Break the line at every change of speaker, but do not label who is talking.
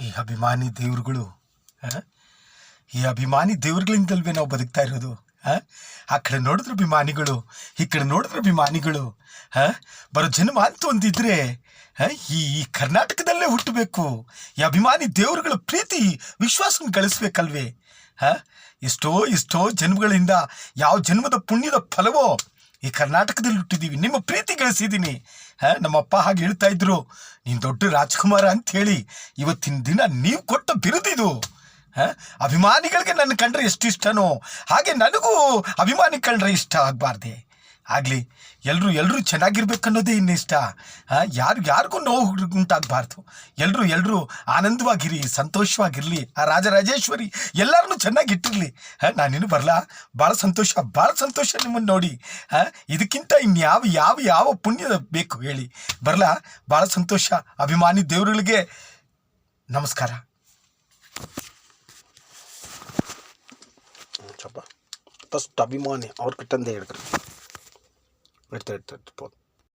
ಈ ಅಭಿಮಾನಿ ದೇವ್ರುಗಳು, ಈ ಅಭಿಮಾನಿ ದೇವ್ರುಗಳಿಂದಲ್ವೇ ನಾವು ಬದುಕ್ತಾ ಇರೋದು. ಆ ಕಡೆ ನೋಡಿದ್ರೆ ಅಭಿಮಾನಿಗಳು, ಈ ಕಡೆ ನೋಡಿದ್ರೆ ಅಭಿಮಾನಿಗಳು. ಬರೋ ಜನ್ಮ ಅಂತೂ ಒಂದಿದ್ರೆ ಈ ಕರ್ನಾಟಕದಲ್ಲೇ ಹುಟ್ಟಬೇಕು. ಈ ಅಭಿಮಾನಿ ದೇವರುಗಳ ಪ್ರೀತಿ ವಿಶ್ವಾಸ ಗಳಿಸ್ಬೇಕಲ್ವೇ. ಎಷ್ಟೋ ಜನ್ಮಗಳಿಂದ ಯಾವ ಜನ್ಮದ ಪುಣ್ಯದ ಫಲವೋ ಈ ಕರ್ನಾಟಕದಲ್ಲಿ ಹುಟ್ಟಿದ್ದೀವಿ, ನಿಮ್ಮ ಪ್ರೀತಿ ಗಳಿಸಿದ್ದೀನಿ. ನಮ್ಮಪ್ಪ ಹಾಗೆ ಹೇಳ್ತಾ ಇದ್ರು, ನೀನು ದೊಡ್ಡ ರಾಜ್ಕುಮಾರ ಅಂಥೇಳಿ. ಇವತ್ತಿನ ದಿನ ನೀವು ಕೊಟ್ಟ ಬಿರುದಿದು. ಅಭಿಮಾನಿಗಳಿಗೆ ನನ್ನ ಕಂಡ್ರೆ ಎಷ್ಟು ಇಷ್ಟನೋ ಹಾಗೆ ನನಗೂ ಅಭಿಮಾನಿ ಕಂಡ್ರೆ ಇಷ್ಟ ಆಗಬಾರ್ದೆ. ಆಗಲಿ, ಎಲ್ಲರೂ ಚೆನ್ನಾಗಿರ್ಬೇಕನ್ನೋದೇ ಇನ್ನಿಷ್ಟ. ಯಾರಿಗೂ ನೋವು ಉಂಟಾಗಬಾರ್ದು. ಎಲ್ಲರೂ ಆನಂದವಾಗಿರಿ, ಸಂತೋಷವಾಗಿರಲಿ. ಆ ರಾಜರಾಜೇಶ್ವರಿ ಎಲ್ಲರನ್ನೂ ಚೆನ್ನಾಗಿಟ್ಟಿರಲಿ. ನಾನಿನ್ನು ಬರಲಾ? ಭಾಳ ಸಂತೋಷ ನಿಮ್ಮನ್ನು ನೋಡಿ. ಇದಕ್ಕಿಂತ ಇನ್ಯಾವ ಯಾವ ಯಾವ ಪುಣ್ಯ ಬೇಕು ಹೇಳಿ? ಬರಲಾ? ಭಾಳ ಸಂತೋಷ. ಅಭಿಮಾನಿ ದೇವರುಗಳಿಗೆ ನಮಸ್ಕಾರ. ಫಸ್ಟ್ ಅಭಿಮಾನಿ ಅವ್ರ ಕಿಟ್ಟಂದೇ ಹೇಳ್ತಾರೆ. எடுத்து போதும்.